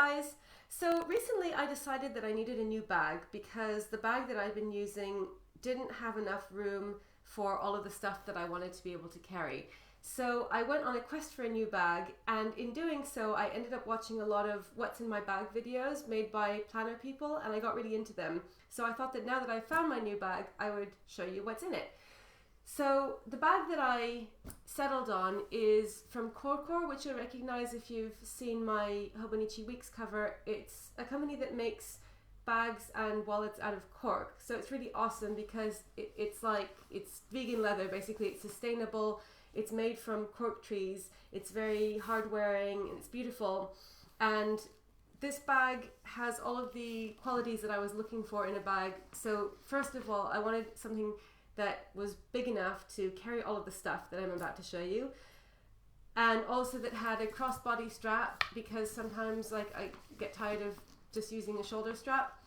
guys. So recently I decided that I needed a new bag because the bag that I've been using didn't have enough room for all of the stuff that I wanted to be able to carry. So I went on a quest for a new bag, and in doing so I ended up watching a lot of what's in my bag videos made by planner people, and I got really into them. So I thought that now that I found my new bag, I would show you what's in it. So the bag that I settled on is from Corkor, which you'll recognize if you've seen my Hobonichi Weeks cover. It's a company that makes bags and wallets out of cork. So it's really awesome because it's vegan leather, basically. It's sustainable, it's made from cork trees, it's very hard wearing, and it's beautiful. And this bag has all of the qualities that I was looking for in a bag. So first of all, I wanted something that was big enough to carry all of the stuff that I'm about to show you, and also that had a crossbody strap, because sometimes I get tired of just using a shoulder strap,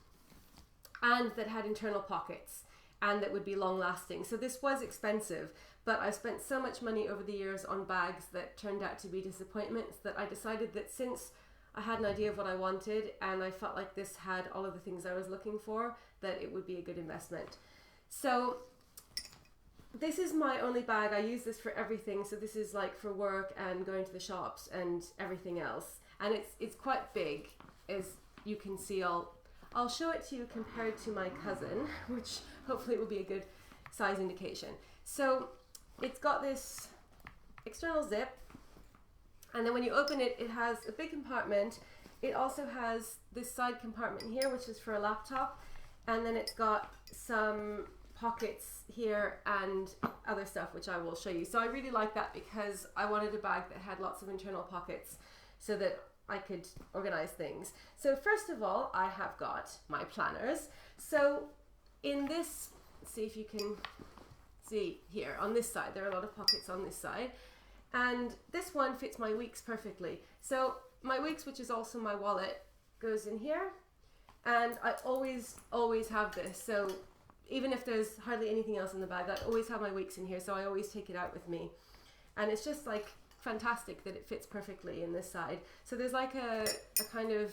and that had internal pockets and that would be long lasting. So this was expensive, but I spent so much money over the years on bags that turned out to be disappointments that I decided that since I had an idea of what I wanted and I felt like this had all of the things I was looking for, that it would be a good investment. So this is my only bag. I use this for everything. So this is like for work and going to the shops and everything else. And it's quite big, as you can see. I'll show it to you compared to my cousin, which hopefully will be a good size indication. So it's got this external zip, and then when you open it, it has a big compartment. It also has this side compartment here, which is for a laptop, and then it's got some pockets here and other stuff, which I will show you. So I really like that because I wanted a bag that had lots of internal pockets so that I could organize things. So first of all, I have got my planners. So in this, see if you can see here on this side, there are a lot of pockets on this side, and this one fits my weeks perfectly. So my weeks, which is also my wallet, goes in here, and I always have this. So even if there's hardly anything else in the bag, I always have my weeks in here, so I always take it out with me. And it's just like fantastic that it fits perfectly in this side. So there's like a kind of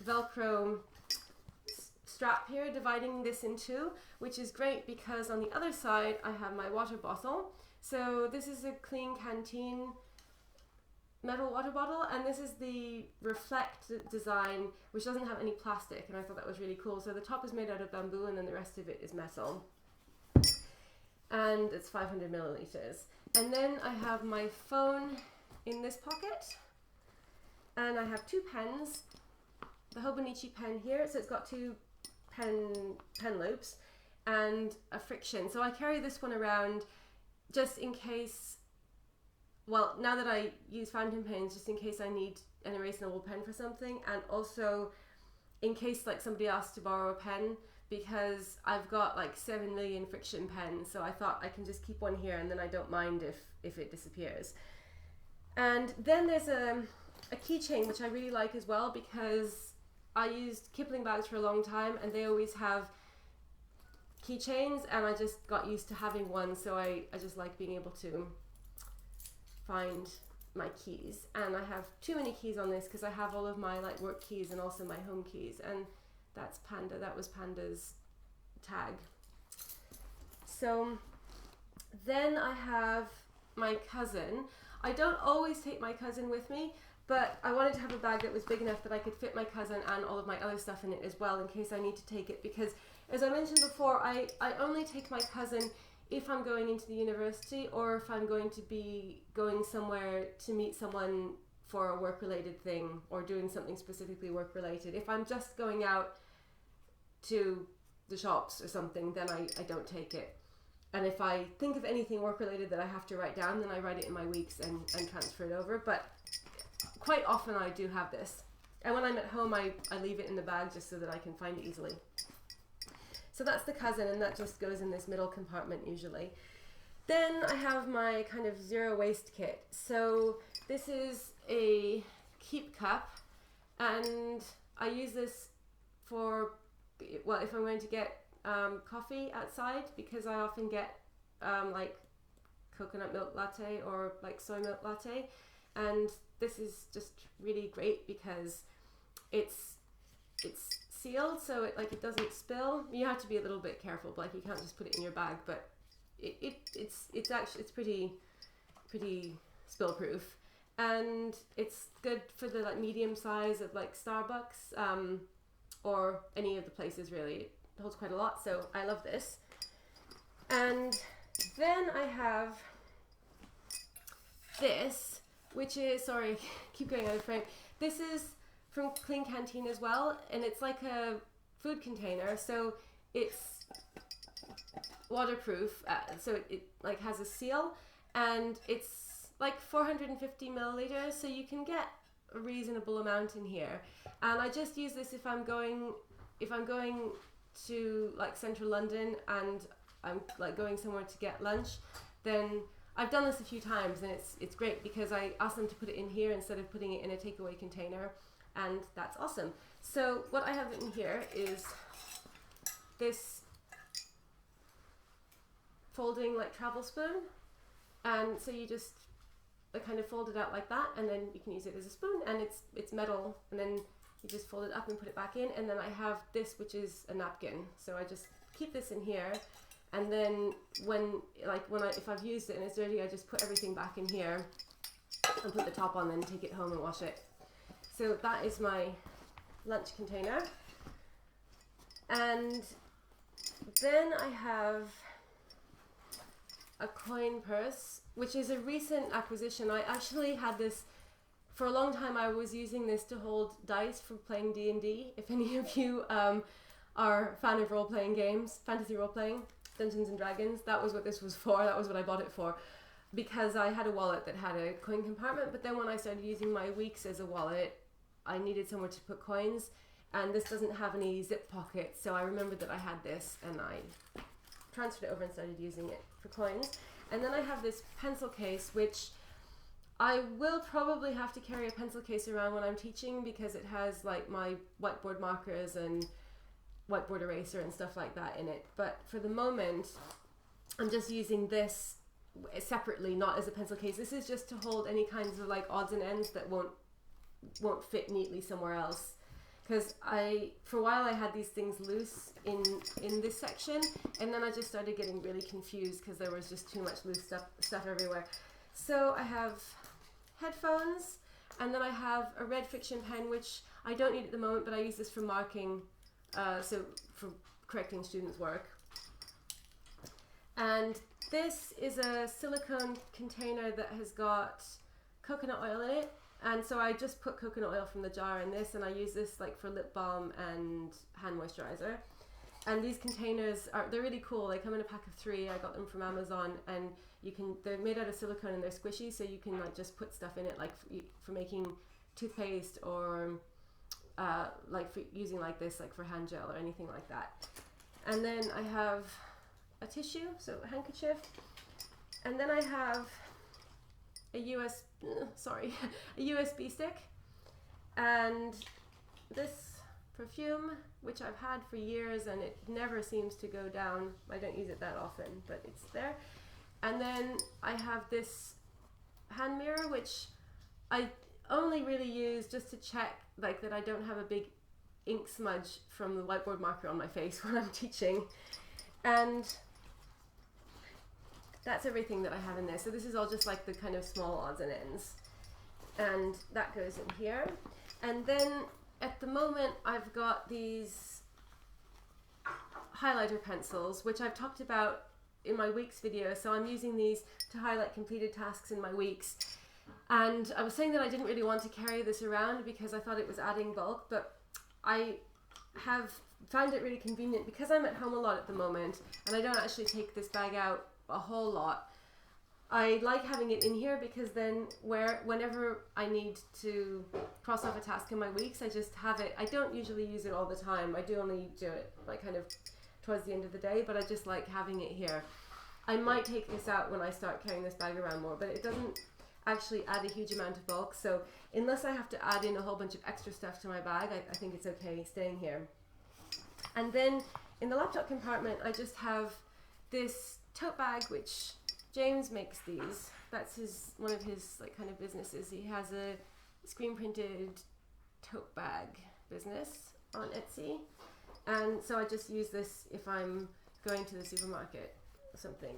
Velcro strap here dividing this in two, which is great because on the other side I have my water bottle. So this is a Clean Canteen metal water bottle, and this is the Reflect design, which doesn't have any plastic, and I thought that was really cool. So the top is made out of bamboo and then the rest of it is metal, and it's 500 milliliters. And then I have my phone in this pocket, and I have two pens, the Hobonichi pen here, so it's got two pen loops and a friction. So I carry this one around just in case, well, now that I use fountain pens, just in case I need an erasable pen for something, and also in case like somebody asks to borrow a pen, because I've got like 7 million friction pens, so I thought I can just keep one here and then I don't mind if it disappears. And then there's a keychain, which I really like as well, because I used Kipling bags for a long time and they always have keychains, and I just got used to having one, so I just like being able to find my keys. And I have too many keys on this because I have all of my like work keys and also my home keys, and that's Panda. That was Panda's tag. So then I have my cousin. I don't always take my cousin with me, but I wanted to have a bag that was big enough that I could fit my cousin and all of my other stuff in it as well, in case I need to take it, because as I mentioned before, I only take my cousin if I'm going into the university, or if I'm going to be going somewhere to meet someone for a work-related thing, or doing something specifically work-related. If I'm just going out to the shops or something, then I don't take it. And if I think of anything work-related that I have to write down, then I write it in my weeks and transfer it over. But quite often I do have this. And when I'm at home, I leave it in the bag just so that I can find it easily. So that's the cousin, and that just goes in this middle compartment usually. Then I have my kind of zero waste kit. So this is a keep cup, and I use this for, well, if I'm going to get coffee outside, because I often get like coconut milk latte or like soy milk latte, and this is just really great because it's sealed, so it doesn't spill. You have to be a little bit careful, like you can't just put it in your bag, but it's actually pretty spill proof, and it's good for the like medium size of like Starbucks or any of the places really. It holds quite a lot, so I love this. And then I have this, which is, sorry, keep going out of frame. This is from Clean Canteen as well, and it's like a food container, so it's waterproof, so it like has a seal, and it's like 450 milliliters, so you can get a reasonable amount in here. And I just use this if I'm going to like central London and I'm like going somewhere to get lunch. Then I've done this a few times, and it's great because I ask them to put it in here instead of putting it in a takeaway container, and that's awesome. So what I have in here is this folding like travel spoon, and so you just kind of fold it out like that, and then you can use it as a spoon, and it's metal, and then you just fold it up and put it back in. And then I have this, which is a napkin, so I just keep this in here, and then if I've used it and it's dirty, I just put everything back in here and put the top on, then take it home and wash it. So that is my lunch container. And then I have a coin purse, which is a recent acquisition. I actually had this for a long time. I was using this to hold dice for playing D&D. If any of you are a fan of role-playing games, fantasy role-playing, Dungeons and Dragons, that was what this was for. That was what I bought it for, because I had a wallet that had a coin compartment, but then when I started using my weeks as a wallet, I needed somewhere to put coins, and this doesn't have any zip pockets, so I remembered that I had this, and I transferred it over and started using it for coins. And then I have this pencil case, which I will probably have to carry a pencil case around when I'm teaching, because it has like my whiteboard markers and whiteboard eraser and stuff like that in it. But for the moment, I'm just using this separately, not as a pencil case. This is just to hold any kinds of like odds and ends that won't fit neatly somewhere else. Because for a while I had these things loose in this section, and then I just started getting really confused because there was just too much loose stuff everywhere. So I have headphones, and then I have a red fiction pen, which I don't need at the moment, but I use this for marking, so for correcting students' work. And this is a silicone container that has got coconut oil in it. And so I just put coconut oil from the jar in this, and I use this like for lip balm and hand moisturizer. And these containers they're really cool. They come in a pack of 3. I got them from Amazon, and they're made out of silicone and they're squishy, so you can like just put stuff in it, like for making toothpaste, or like for using like this, like for hand gel or anything like that. And then I have a tissue, so a handkerchief, and then I have a USB stick, and this perfume, which I've had for years, and it never seems to go down. I don't use it that often, but it's there. And then I have this hand mirror, which I only really use just to check like that I don't have a big ink smudge from the whiteboard marker on my face when I'm teaching. And that's everything that I have in there. So this is all just like the kind of small odds and ends. And that goes in here. And then at the moment I've got these highlighter pencils, which I've talked about in my weeks video. So I'm using these to highlight completed tasks in my weeks. And I was saying that I didn't really want to carry this around because I thought it was adding bulk, but I have found it really convenient because I'm at home a lot at the moment, and I don't actually take this bag out a whole lot. I like having it in here because then whenever I need to cross off a task in my weeks, I just have it. I don't usually use it all the time. I do only do it like kind of towards the end of the day, but I just like having it here. I might take this out when I start carrying this bag around more, but it doesn't actually add a huge amount of bulk. So unless I have to add in a whole bunch of extra stuff to my bag, I think it's okay staying here. And then in the laptop compartment, I just have this tote bag, which James makes these. That's one of his like kind of businesses. He has a screen printed tote bag business on Etsy. And so I just use this if I'm going to the supermarket or something.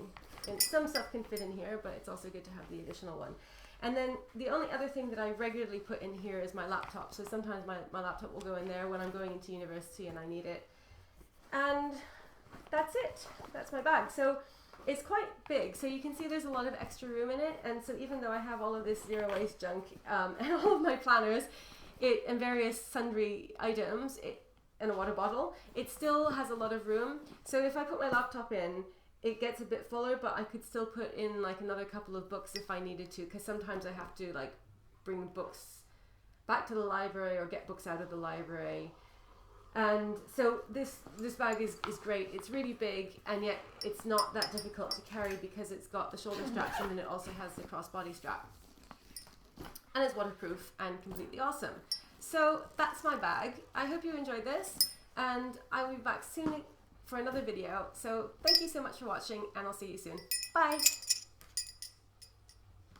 And some stuff can fit in here, but it's also good to have the additional one. And then the only other thing that I regularly put in here is my laptop. So sometimes my laptop will go in there when I'm going into university and I need it. And that's it. That's my bag. So it's quite big. So you can see there's a lot of extra room in it. And so even though I have all of this zero waste junk and all of my planners and various sundry items and a water bottle, it still has a lot of room. So if I put my laptop in, it gets a bit fuller, but I could still put in like another couple of books if I needed to, because sometimes I have to like bring books back to the library or get books out of the library. And so this bag is great. It's really big, and yet it's not that difficult to carry because it's got the shoulder straps and then it also has the crossbody strap. And it's waterproof and completely awesome. So that's my bag. I hope you enjoyed this, and I will be back soon for another video. So thank you so much for watching, and I'll see you soon. Bye!